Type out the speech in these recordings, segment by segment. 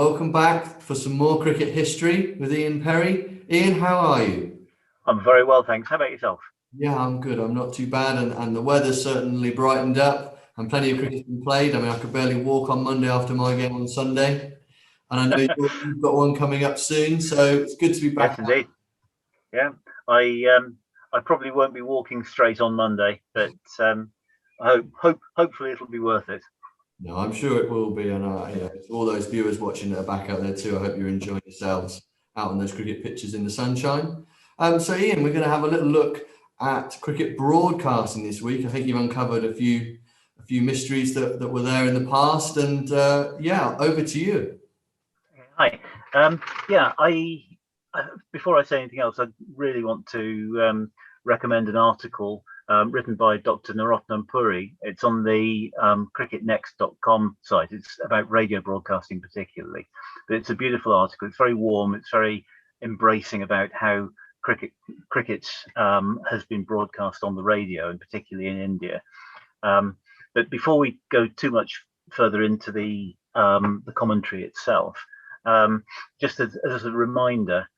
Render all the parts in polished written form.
welcome back for some more cricket history with Ian Perry. Ian, how are you? I'm very well, thanks. How about yourself? Yeah, I'm good. I'm not too bad, and the weather's certainly brightened up, and plenty of cricket's been played. I mean, I could barely walk on Monday after my game on Sunday, and I know you've got one coming up soon, so it's good to be back. Yes, indeed. Yeah, I probably won't be walking straight on Monday, but hopefully it'll be worth it. No, I'm sure it will be, and all those viewers watching that are back out there too, I hope you're enjoying yourselves out on those cricket pitches in the sunshine. So Ian, we're going to have a little look at cricket broadcasting this week. I think you've uncovered a few mysteries that were there in the past, and over to you. Hi. Before I say anything else, I really want to recommend an article written by Dr. Narottam Puri. It's on the cricketnext.com site. It's about radio broadcasting particularly, but it's a beautiful article. It's very warm. It's very embracing about how cricket has been broadcast on the radio, and particularly in India. But before we go too much further into the commentary itself, just as a reminder,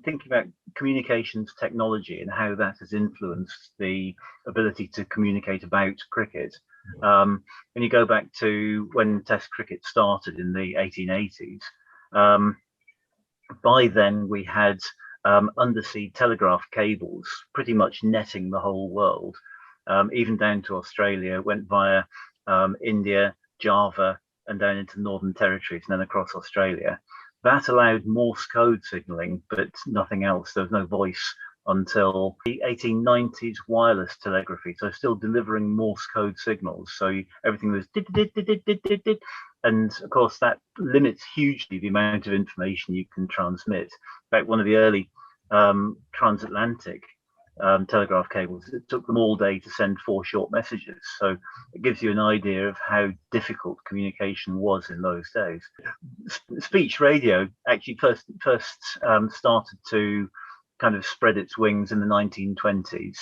thinking about communications technology and how that has influenced the ability to communicate about cricket. When you go back to when Test cricket started in the 1880s, by then we had undersea telegraph cables pretty much netting the whole world, even down to Australia, went via India, Java, and down into Northern Territories, and then across Australia. That allowed Morse code signaling, but nothing else. There was no voice until the 1890s wireless telegraphy, so still delivering Morse code signals. So everything was dit. And of course, that limits hugely the amount of information you can transmit. In fact, one of the early transatlantic telegraph cables, it took them all day to send 4 short messages. So it gives you an idea of how difficult communication was in those days. Speech radio actually first started to kind of spread its wings in the 1920s,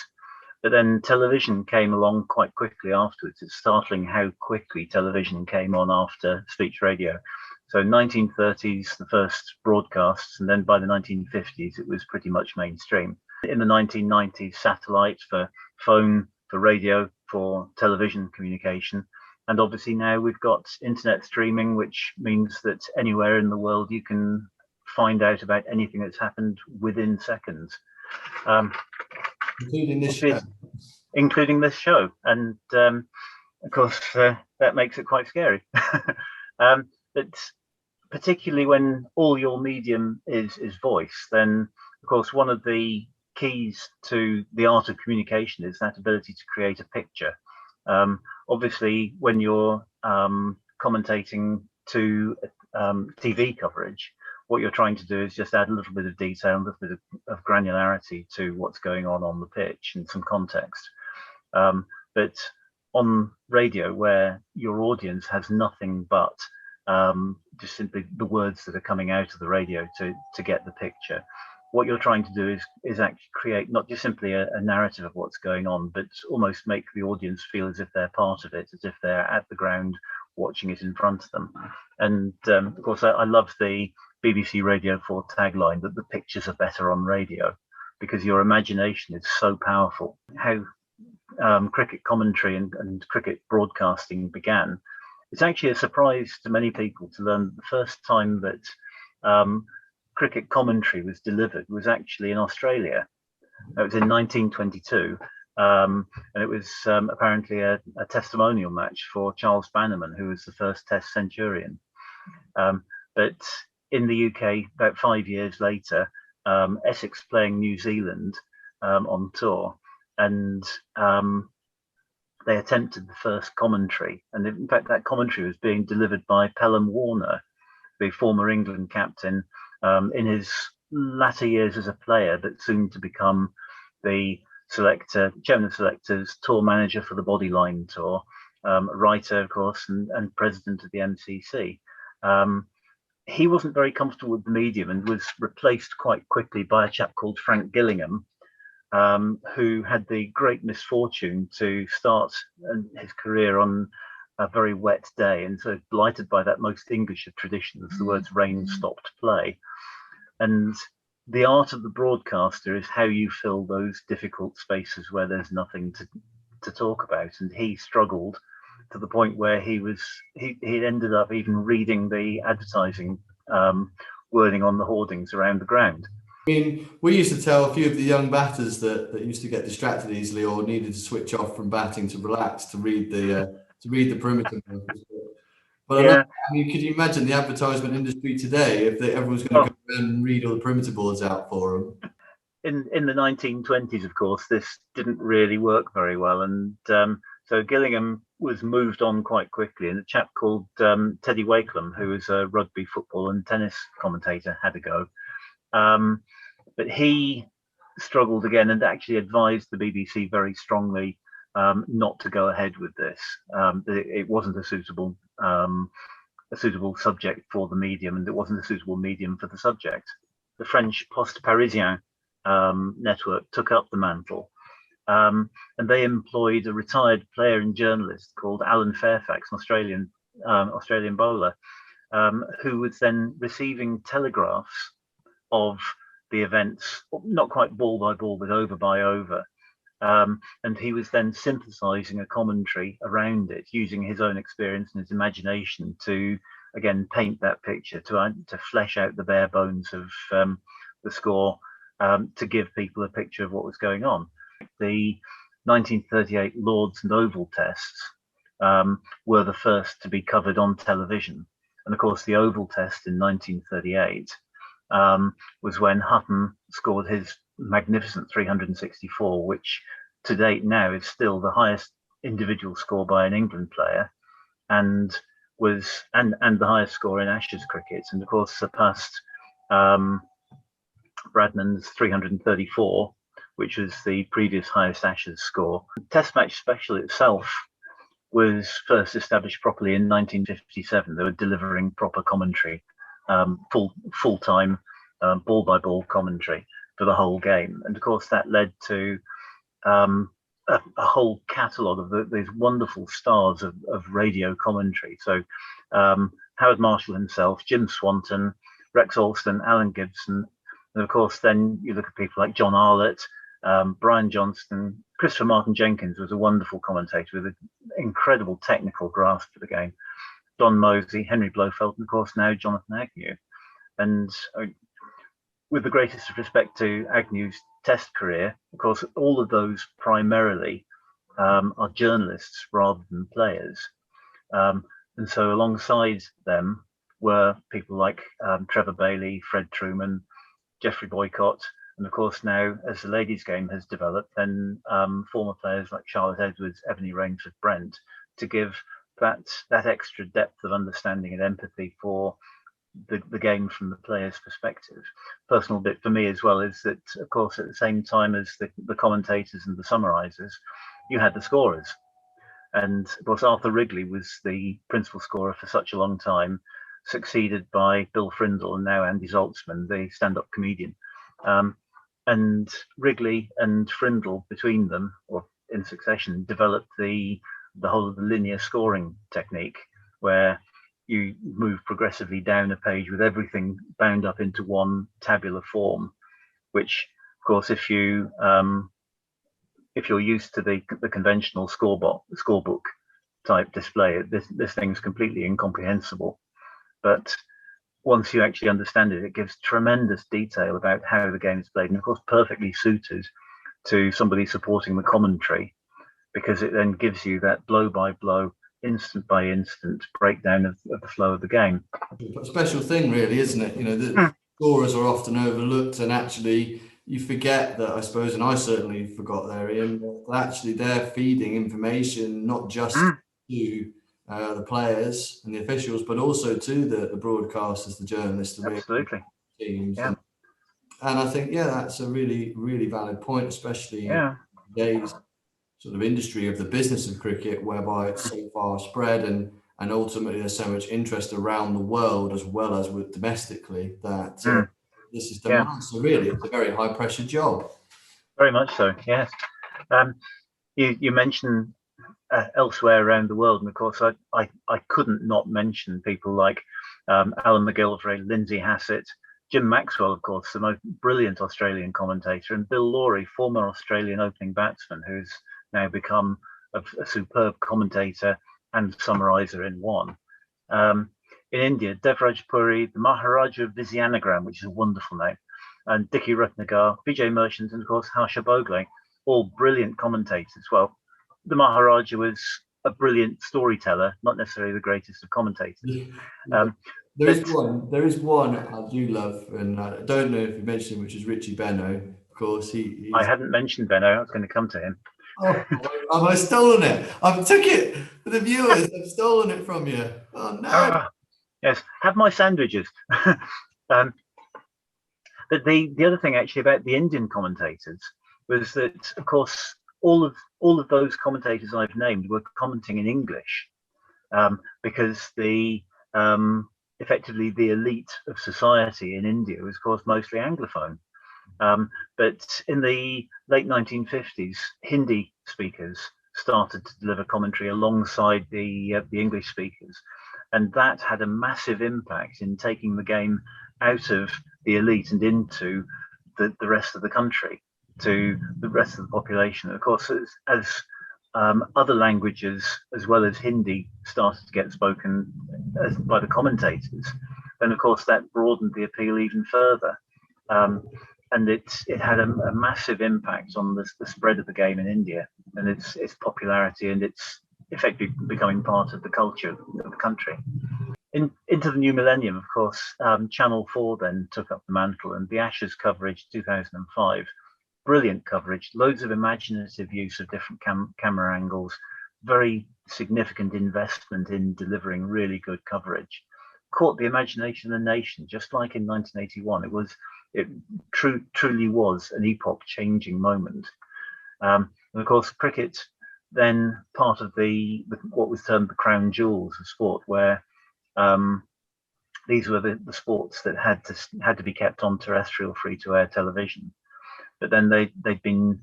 but then television came along quite quickly afterwards. It's startling how quickly television came on after speech radio. So 1930s, the first broadcasts, and then by the 1950s, it was pretty much mainstream. In the 1990s, satellite for phone, for radio, for television communication. And obviously now we've got internet streaming, which means that anywhere in the world you can find out about anything that's happened within seconds. Including this show. Including this show. And of course, that makes it quite scary. But particularly when all your medium is voice, then of course one of the keys to the art of communication is that ability to create a picture. Obviously, when you're commentating to TV coverage, what you're trying to do is just add a little bit of detail, a little bit of granularity to what's going on the pitch and some context. But on radio, where your audience has nothing but just simply the words that are coming out of the radio to get the picture, what you're trying to do is actually create not just simply a narrative of what's going on, but almost make the audience feel as if they're part of it, as if they're at the ground watching it in front of them. And of course, I love the BBC Radio 4 tagline that the pictures are better on radio, because your imagination is so powerful. How cricket commentary and cricket broadcasting began, it's actually a surprise to many people to learn that the first time that cricket commentary was delivered was actually in Australia. It was in 1922, and it was apparently a testimonial match for Charles Bannerman, who was the first Test centurion. But in the UK, about 5 years later, Essex playing New Zealand on tour, and they attempted the first commentary. And in fact, that commentary was being delivered by Pelham Warner, the former England captain, in his latter years as a player, but soon to become the selector, chairman of selectors, tour manager for the Bodyline tour, writer, of course, and president of the MCC. He wasn't very comfortable with the medium and was replaced quite quickly by a chap called Frank Gillingham, who had the great misfortune to start his career on a very wet day, and so blighted by that most English of traditions, the words "rain stopped play." And the art of the broadcaster is how you fill those difficult spaces where there's nothing to talk about. And he struggled to the point where he ended up even reading the advertising wording on the hoardings around the ground. I mean, we used to tell a few of the young batters that used to get distracted easily or needed to switch off from batting to relax to read the perimeter markers. But Yeah. I mean, could you imagine the advertisement industry today if everyone was going to go around and read all the perimeter boards out for them? In the 1920s, of course, this didn't really work very well, and so Gillingham was moved on quite quickly, and a chap called Teddy Wakelam, who was a rugby, football and tennis commentator, had a go. But he struggled again and actually advised the BBC very strongly not to go ahead with this. It wasn't a suitable subject for the medium, and it wasn't a suitable medium for the subject. The French Poste Parisien network took up the mantle, and they employed a retired player and journalist called Alan Fairfax, an Australian bowler, who was then receiving telegraphs of the events, not quite ball by ball, but over by over. And he was then synthesizing a commentary around it, using his own experience and his imagination to, again, paint that picture, to flesh out the bare bones of the score, to give people a picture of what was going on. The 1938 Lord's and Oval tests were the first to be covered on television. And of course, the Oval test in 1938 was when Hutton scored his magnificent 364, which to date now is still the highest individual score by an England player, and the highest score in Ashes cricket, and of course surpassed Bradman's 334, which was the previous highest Ashes score. The Test match special itself was first established properly in 1957. They were delivering proper commentary, full-time, ball-by-ball commentary for the whole game. And of course, that led to a whole catalogue of these wonderful stars of radio commentary. So Howard Marshall himself, Jim Swanton, Rex Alston, Alan Gibson, and of course, then you look at people like John Arlott, Brian Johnston. Christopher Martin Jenkins was a wonderful commentator with an incredible technical grasp for the game. Don Mosey, Henry Blofeld, and of course now Jonathan Agnew. And with the greatest respect to Agnew's Test career, of course, all of those primarily are journalists rather than players. And so alongside them were people like Trevor Bailey, Fred Truman, Geoffrey Boycott, and of course now, as the ladies' game has developed, then former players like Charlotte Edwards, Ebony Rainsford Brent, to give that extra depth of understanding and empathy for the game from the player's perspective. Personal bit for me as well is that, of course, at the same time as the commentators and the summarisers, you had the scorers. And of course, Arthur Wrigley was the principal scorer for such a long time, succeeded by Bill Frindle and now Andy Zaltzman, the stand-up comedian. And Wrigley and Frindle, between them, or in succession, developed the whole of the linear scoring technique, where you move progressively down a page with everything bound up into one tabular form, which, of course, if you're used to the conventional scorebook type display, this thing's completely incomprehensible. But once you actually understand it, it gives tremendous detail about how the game is played, and of course perfectly suited to somebody supporting the commentary, because it then gives you that blow by blow, instant by instant breakdown of the flow of the game. A special thing, really, isn't it? You know, the scorers are often overlooked, and actually you forget that, I suppose, and I certainly forgot there, Ian, that actually they're feeding information not just to the players and the officials, but also to the broadcasters, the journalists, the Absolutely. teams. Yeah. And I think, that's a really, really valid point, especially in today's sort of industry of the business of cricket, whereby it's so far spread and ultimately there's so much interest around the world as well as with domestically that this is demand. Yeah. So really, it's a very high pressure job. Very much so, yes. You mentioned elsewhere around the world. And of course, I couldn't not mention people like Alan McGillivray, Lindsay Hassett, Jim Maxwell, of course, the most brilliant Australian commentator, and Bill Lawry, former Australian opening batsman, who's now become a superb commentator and summariser in one. In India, Devraj Puri, the Maharaja of Vizianagram, which is a wonderful name, and Dickie Ratnagar, Vijay Merchant, and of course Harsha Bogle, all brilliant commentators. Well, the Maharaja was a brilliant storyteller, not necessarily the greatest of commentators. There is one I do love, and I don't know if you mentioned him, which is Richie Benno. Of course, I hadn't mentioned Benno. I was going to come to him. Oh, have I stolen it? I've took it for the viewers. I've stolen it from you. Oh no! Yes, have my sandwiches. But the other thing actually about the Indian commentators was that, of course, all of those commentators I've named were commenting in English, because effectively the elite of society in India was, of course, mostly Anglophone. But in the late 1950s, Hindi speakers started to deliver commentary alongside the English speakers, and that had a massive impact in taking the game out of the elite and into the rest of the country, to the rest of the population. Of course, as other languages as well as Hindi started to get spoken by the commentators, then of course that broadened the appeal even further. And it had a massive impact on the spread of the game in India and its popularity and its effectively becoming part of the culture of the country. Into the new millennium, of course, Channel 4 then took up the mantle, and the Ashes coverage 2005, brilliant coverage, loads of imaginative use of different camera angles, very significant investment in delivering really good coverage. Caught the imagination of the nation, just like in 1981. It truly was an epoch-changing moment. And of course, cricket, then part of what was termed the crown jewels of sport, where these were the sports that had to be kept on terrestrial free-to-air television. But then they'd been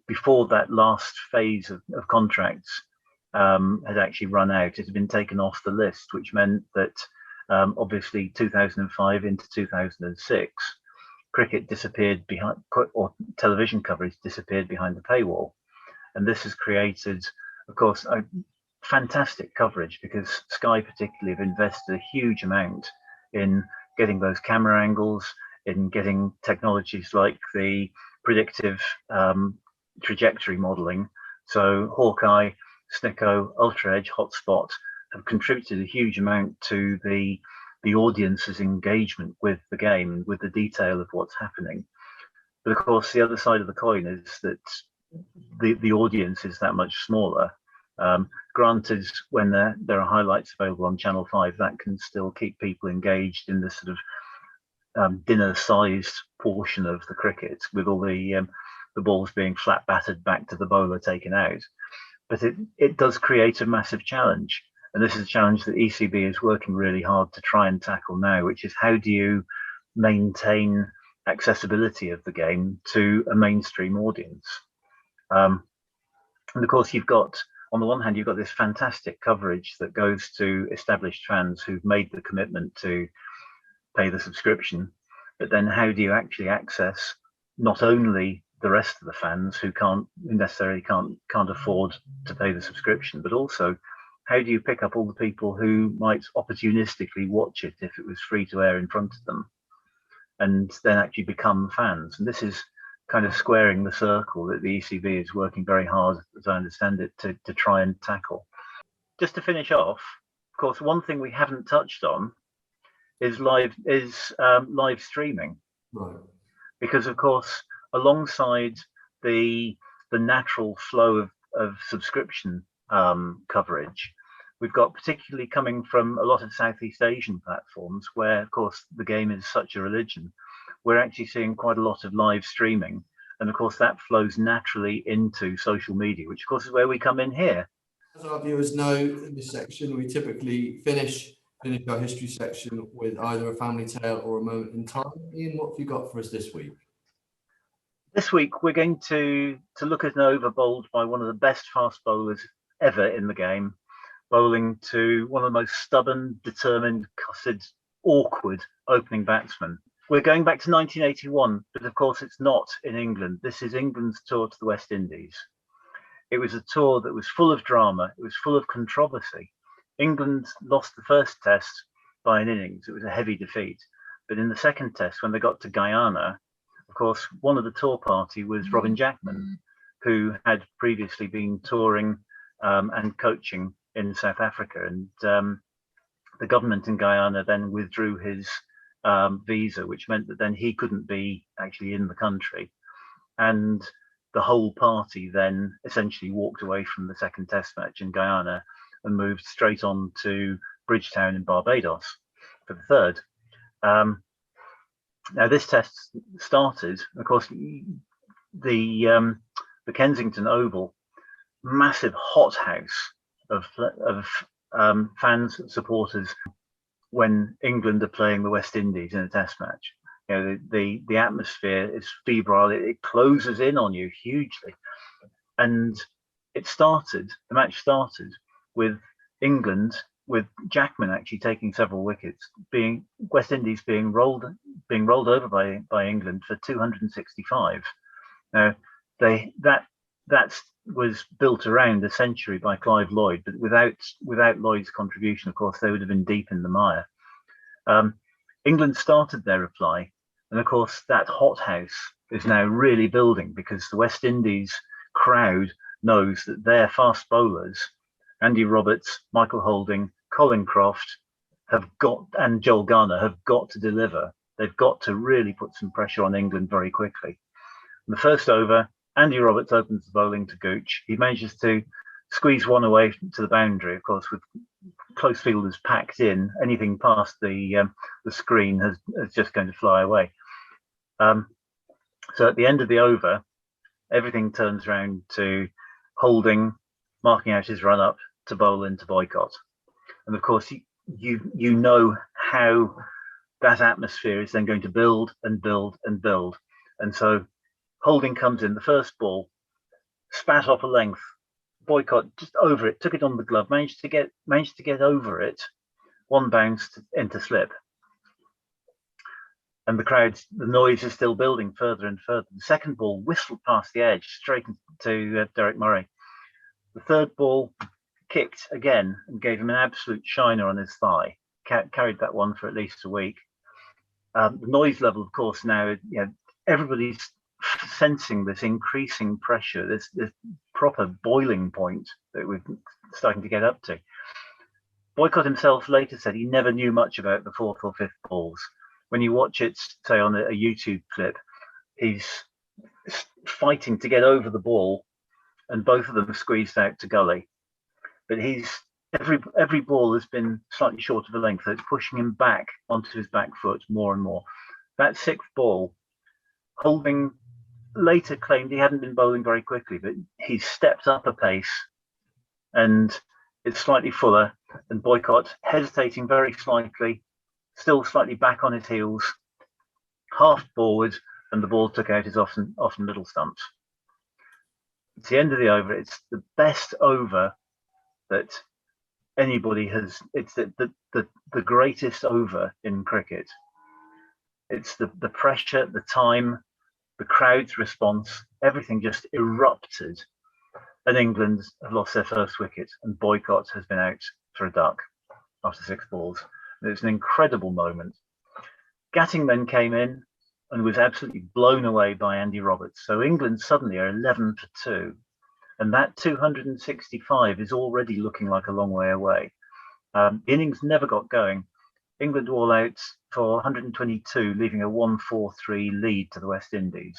before that last phase of contracts had actually run out. It had been taken off the list, which meant that obviously 2005 into 2006, cricket disappeared behind, or television coverage disappeared behind the paywall. And this has created, of course, a fantastic coverage, because Sky particularly have invested a huge amount in getting those camera angles, in getting technologies like the predictive trajectory modeling. So Hawkeye, Snicko, Ultra Edge, Hotspot have contributed a huge amount to the audience's engagement with the game and with the detail of what's happening. But of course, the other side of the coin is that the audience is that much smaller. Granted, when there are highlights available on Channel 5, that can still keep people engaged in the sort of dinner-sized portion of the cricket, with all the balls being flat battered back to the bowler taken out. But it does create a massive challenge. And this is a challenge that ECB is working really hard to try and tackle now, which is how do you maintain accessibility of the game to a mainstream audience? And of course, you've got, on the one hand, you've got this fantastic coverage that goes to established fans who've made the commitment to pay the subscription. But then how do you actually access not only the rest of the fans who necessarily can't afford to pay the subscription, but also how do you pick up all the people who might opportunistically watch it if it was free to air in front of them, and then actually become fans? And this is kind of squaring the circle that the ECB is working very hard, as I understand it, to try and tackle. Just to finish off, of course, one thing we haven't touched on is live streaming, Right. Because of course, alongside the natural flow of subscription coverage, we've got, particularly coming from a lot of Southeast Asian platforms, where of course the game is such a religion, we're actually seeing quite a lot of live streaming. And of course that flows naturally into social media, which of course is where we come in here. As our viewers know, in this section, we typically finish our history section with either a family tale or a moment in time. Ian, what have you got for us this week? This week we're going to look at an over bowled by one of the best fast bowlers ever in the game, bowling to one of the most stubborn, determined, cussed, awkward opening batsmen. We're going back to 1981, but of course it's not in England. This is England's tour to the West Indies. It was a tour that was full of drama. It was full of controversy. England lost the first test by an innings. It was a heavy defeat. But in the second test, when they got to Guyana, of course, one of the tour party was Robin Jackman, who had previously been touring and coaching in South Africa. And the government in Guyana then withdrew his visa, which meant that then he couldn't be actually in the country. And the whole party then essentially walked away from the second test match in Guyana and moved straight on to Bridgetown in Barbados for the third. Now this test started, of course, the Kensington Oval, massive hothouse of fans, supporters when England are playing the West Indies in a test match. You know, the atmosphere is febrile. It closes in on you hugely, and the match started with England, with Jackman actually taking several wickets, being West Indies being rolled over by England for 265. Now that was built around a century by Clive Lloyd, but without Lloyd's contribution, of course, they would have been deep in the mire. England started their reply, and of course that hothouse is now really building because the West Indies crowd knows that their fast bowlers, Andy Roberts, Michael Holding, Colin Croft, and Joel Garner have got to deliver. They've got to really put some pressure on England very quickly. In the first over, Andy Roberts opens the bowling to Gooch. He manages to squeeze one away to the boundary, of course, with close fielders packed in. Anything past the screen is just going to fly away. So at the end of the over, everything turns around to Holding marking out his run up to bowl into Boycott. And of course, you know how that atmosphere is then going to build and build and build. And so Holding comes in, the first ball, spat off a length. Boycott just over it, took it on the glove, managed to get over it. One bounce into slip. And the noise is still building further and further. The second ball whistled past the edge, straight to Derek Murray. The third ball kicked again and gave him an absolute shiner on his thigh. Carried that one for at least a week. The noise level, of course, now, everybody's sensing this increasing pressure, this proper boiling point that we're starting to get up to. Boycott himself later said he never knew much about the fourth or fifth balls. When you watch it, say on a YouTube clip, he's fighting to get over the ball, and both of them squeezed out to gully. But every ball has been slightly short of a length, so it's pushing him back onto his back foot more and more. That sixth ball, Holding later claimed he hadn't been bowling very quickly, but he stepped up a pace, and it's slightly fuller, and Boycott hesitating very slightly, still slightly back on his heels, half forward, and the ball took out his often middle stumps. It's the end of the over. It's the best over that anybody has. It's the greatest over in cricket. It's the pressure, the time, the crowd's response, everything just erupted. And England have lost their first wicket, and Boycott has been out for a duck after 6 balls. It was an incredible moment. Gatting then came in and was absolutely blown away by Andy Roberts. So England suddenly are 11 for 2. And that 265 is already looking like a long way away. The innings never got going. England all out for 122, leaving a 1-4-3 lead to the West Indies.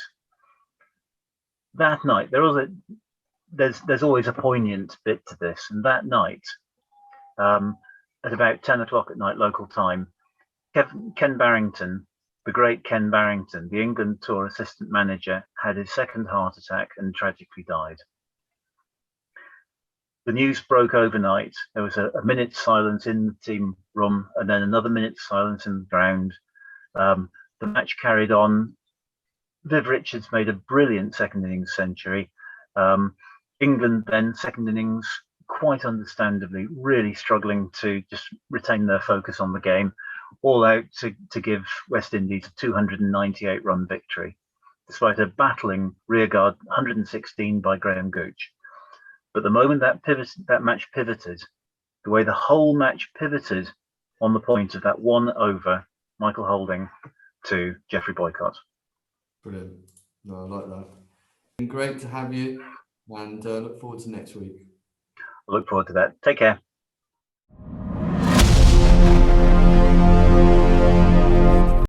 That night, there's always a poignant bit to this. And that night, at about 10 o'clock at night local time, Ken Barrington, the great Ken Barrington, the England tour assistant manager, had his second heart attack and tragically died. The news broke overnight. There was a minute's silence in the team room, and then another minute's silence in the ground. The match carried on Viv Richards made a brilliant second innings century. England then, second innings, quite understandably, really struggling to just retain their focus on the game, all out to give West Indies a 298-run victory, despite a battling rearguard 116 by Graham Gooch. But the moment that match pivoted, the way the whole match pivoted on the point of that one over, Michael Holding to Geoffrey Boycott. Brilliant. No, I like that. Been great to have you, and look forward to next week. I look forward to that. Take care.